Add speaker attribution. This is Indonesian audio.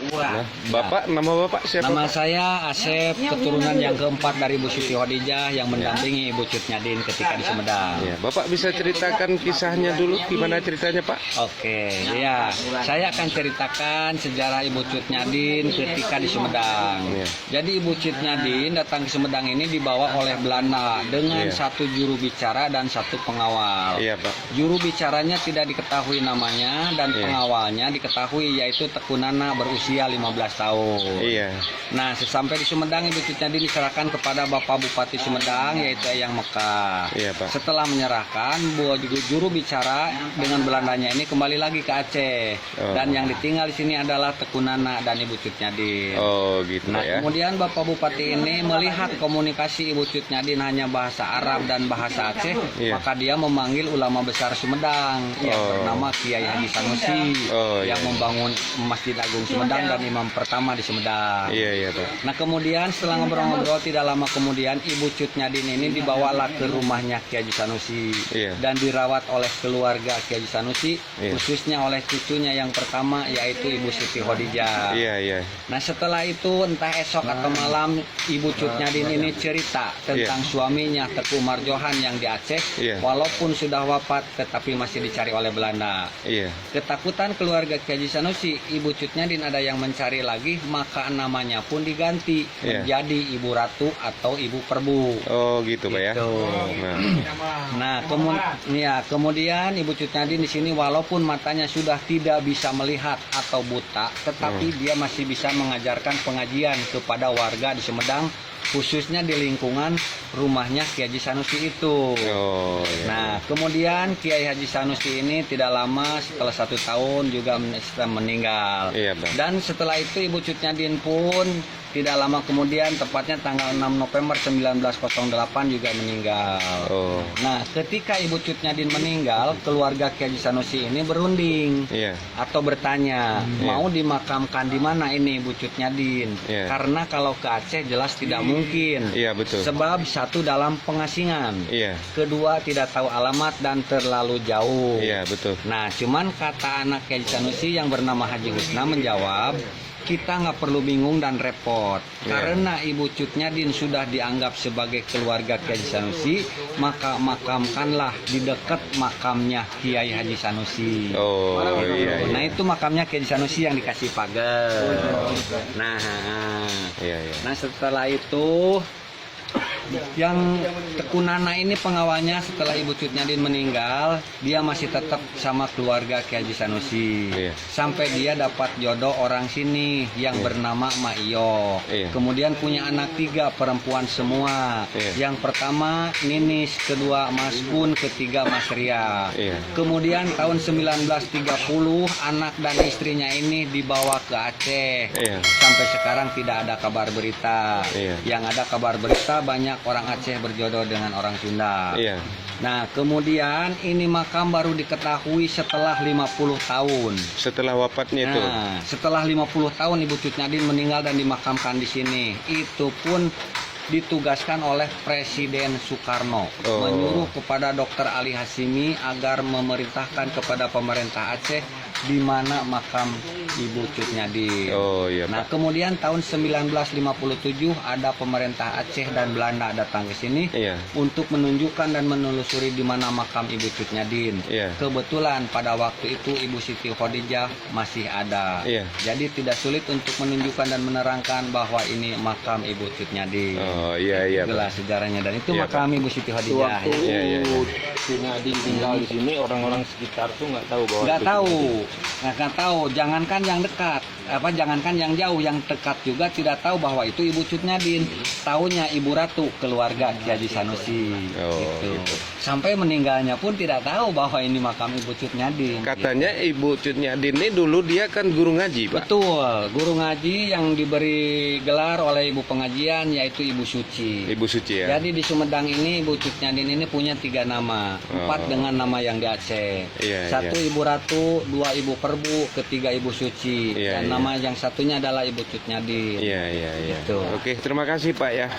Speaker 1: Nah,
Speaker 2: Nah,
Speaker 1: Bapak, nama Bapak siapa?
Speaker 2: nama
Speaker 1: Pak?
Speaker 2: saya Asep, keturunan yang keempat dari Ibu Siti Khadijah yang mendampingi Ibu Cut Nyadin ketika di Sumedang.
Speaker 1: Ya, Bapak bisa ceritakan kisahnya dulu, gimana ceritanya Pak?
Speaker 2: Oke, ya, saya akan ceritakan sejarah Ibu Cut Nyadin ketika di Sumedang.
Speaker 1: Ya.
Speaker 2: Jadi Ibu Cut Nyadin datang ke Sumedang ini dibawa oleh Belanda dengan
Speaker 1: Ya.
Speaker 2: satu juru bicara dan satu pengawal.
Speaker 1: Iya Pak.
Speaker 2: Juru bicaranya tidak diketahui namanya dan
Speaker 1: Iya.
Speaker 2: pengawalnya diketahui yaitu Teku Nana berusia 15 tahun.
Speaker 1: Iya.
Speaker 2: Nah, sesampai di Sumedang Ibu Cut Nyadin diserahkan kepada Bapak Bupati Sumedang yaitu Eyang Mekah.
Speaker 1: Iya Pak.
Speaker 2: Setelah menyerahkan, juru bicara dengan Belandanya ini kembali lagi ke Aceh.
Speaker 1: Oh.
Speaker 2: Dan yang ditinggal di sini adalah Teku Nana dan Ibu Cut Nyadin.
Speaker 1: Oh gitu
Speaker 2: Nah,
Speaker 1: ya.
Speaker 2: kemudian Bapak Bupati ini melihat komunikasi Ibu Cut Nyadin hanya bahasa Arab dan bahasa Aceh,
Speaker 1: Iya.
Speaker 2: maka dia memanggil ulama besar Sumedang yang
Speaker 1: Oh.
Speaker 2: bernama Kiai Haji Sanusi
Speaker 1: Oh,
Speaker 2: yang
Speaker 1: iya.
Speaker 2: membangun Masjid Agung Sumedang dan imam pertama di Sumedang.
Speaker 1: Iya iya Pak.
Speaker 2: Nah, kemudian setelah ngobrol-ngobrol tidak lama kemudian Ibu Cut Nyadin ini dibawalah ke rumahnya Kiai Haji Sanusi
Speaker 1: Iya.
Speaker 2: dan dirawat oleh keluarga Kiai Haji Sanusi,
Speaker 1: Iya.
Speaker 2: khususnya oleh cucunya yang pertama yaitu Ibu Siti Khadijah.
Speaker 1: Iya iya.
Speaker 2: Nah, setelah itu entah esok atau malam Ibu Cut Nyadin ini cerita tentang suaminya Teku Marjohan yang di Aceh,
Speaker 1: Iya.
Speaker 2: walaupun sudah wafat tetapi masih dicari oleh Belanda.
Speaker 1: Iya.
Speaker 2: Ketakutan keluarga Kiai Haji Sanusi, Ibu Cut Nyadin ada yang mencari lagi, maka namanya pun diganti
Speaker 1: Iya.
Speaker 2: menjadi Ibu Ratu atau Ibu Perbu.
Speaker 1: Oh gitu Pak ya.
Speaker 2: Gitu.
Speaker 1: Nah,
Speaker 2: Nah, kemudian Ibu Cut Nyadin di sini walaupun matanya sudah tidak bisa melihat atau buta, tetapi dia masih bisa mengajarkan pengajian kepada warga di Sumedang, khususnya di lingkungan rumahnya Kiai Haji Sanusi itu.
Speaker 1: oh iya.
Speaker 2: Nah, kemudian Kiai Haji Sanusi ini tidak lama setelah 1 tahun juga meninggal.
Speaker 1: Iya Pak.
Speaker 2: Dan setelah itu Ibu Cut Nyadin pun tidak lama kemudian, tepatnya tanggal 6 November 1908 juga meninggal.
Speaker 1: Oh
Speaker 2: Nah, ketika Ibu Cut Nyadin meninggal, keluarga Kiai Haji Sanusi ini berunding
Speaker 1: iya.
Speaker 2: atau bertanya, mau dimakamkan di mana ini Ibu Cut Nyadin?
Speaker 1: Iya.
Speaker 2: Karena kalau ke Aceh jelas tidak mungkin.
Speaker 1: Iya betul.
Speaker 2: Sebab satu dalam pengasingan,
Speaker 1: Iya.
Speaker 2: kedua tidak tahu alamat dan terlalu jauh.
Speaker 1: Iya betul.
Speaker 2: Nah, cuman kata anak Kiai Haji Sanusi yang bernama Haji Husna menjawab, kita nggak perlu bingung dan repot.
Speaker 1: Iya.
Speaker 2: Karena Ibu Cut Nyadin sudah dianggap sebagai keluarga Kiai Haji Sanusi, maka makamkanlah di dekat makamnya Kiai Haji Sanusi.
Speaker 1: Oh iya iya.
Speaker 2: Nah, itu makamnya Kiai Haji Sanusi yang dikasih pagar. Nah,
Speaker 1: Iya iya.
Speaker 2: nah setelah itu yang Teku Nana ini pengawalnya setelah Ibu Cut Nyadin meninggal, dia masih tetap sama keluarga Kiai Haji Sanusi.
Speaker 1: Iya.
Speaker 2: Sampai dia dapat jodoh orang sini yang bernama Ma Iyo.
Speaker 1: Iya.
Speaker 2: Kemudian punya anak 3 perempuan semua.
Speaker 1: Iya.
Speaker 2: Yang pertama Ninis, kedua Mas Kun, ketiga Mas Ria.
Speaker 1: Iya.
Speaker 2: Kemudian tahun 1930 anak dan istrinya ini dibawa ke Aceh.
Speaker 1: Iya.
Speaker 2: Sampai sekarang tidak ada kabar berita.
Speaker 1: Iya.
Speaker 2: Yang ada kabar berita banyak orang Aceh berjodoh dengan orang Sunda.
Speaker 1: Iya.
Speaker 2: Nah, kemudian ini makam baru diketahui setelah 50 tahun.
Speaker 1: Setelah wafatnya itu.
Speaker 2: Nah, setelah 50 tahun Ibu Cut Nyadin meninggal dan dimakamkan di sini. Itu pun ditugaskan oleh Presiden Soekarno,
Speaker 1: Oh.
Speaker 2: menyuruh kepada Dr. Ali Hasimi agar memerintahkan kepada pemerintah Aceh di mana makam Ibu Cut Nyadin.
Speaker 1: Oh iya
Speaker 2: Nah,
Speaker 1: Pak.
Speaker 2: kemudian tahun 1957 ada pemerintah Aceh dan Belanda datang ke sini
Speaker 1: Iya.
Speaker 2: untuk menunjukkan dan menelusuri di mana makam Ibu Cut Nyadin.
Speaker 1: Iya.
Speaker 2: Kebetulan pada waktu itu Ibu Siti Khadijah masih ada.
Speaker 1: Iya.
Speaker 2: Jadi tidak sulit untuk menunjukkan dan menerangkan bahwa ini makam Ibu Cut Nyadin.
Speaker 1: Oh iya iya Pak.
Speaker 2: Itulah sejarahnya dan itu
Speaker 1: Iya,
Speaker 2: makam Ibu Siti Khadijah.
Speaker 3: Waktu
Speaker 1: Iya, iya, iya.
Speaker 3: si Nyadin tinggal di sini, orang-orang sekitar tuh nggak tahu bahwa
Speaker 2: Nggak
Speaker 3: itu
Speaker 2: tahu,
Speaker 3: Nyadin.
Speaker 2: nggak tahu. Jangankan yang dekat, jangankan yang jauh, yang dekat juga tidak tahu bahwa itu Ibu Cut Nyadin. Taunya Ibu Ratu, keluarga Kiai Haji Sanusi.
Speaker 1: Oh, gitu.
Speaker 2: Sampai meninggalnya pun tidak tahu bahwa ini makam Ibu Cut Nyadin.
Speaker 1: Katanya Ibu Cut Nyadin ini dulu dia kan guru ngaji Pak.
Speaker 2: Betul, guru ngaji yang diberi gelar oleh ibu pengajian yaitu Ibu Suci.
Speaker 1: Ibu Suci ya.
Speaker 2: Jadi di Sumedang ini Ibu Cut Nyadin ini punya 3 nama, 4
Speaker 1: Oh.
Speaker 2: dengan nama yang di Aceh.
Speaker 1: Iya,
Speaker 2: 1
Speaker 1: iya.
Speaker 2: Ibu Ratu, 2 Ibu Perbu, ketiga Ibu Suci.
Speaker 1: Iya,
Speaker 2: Dan
Speaker 1: iya.
Speaker 2: nama yang satunya adalah Ibu Cut Nyadin.
Speaker 1: Iya iya iya.
Speaker 2: Gitu.
Speaker 1: Oke, terima kasih Pak ya.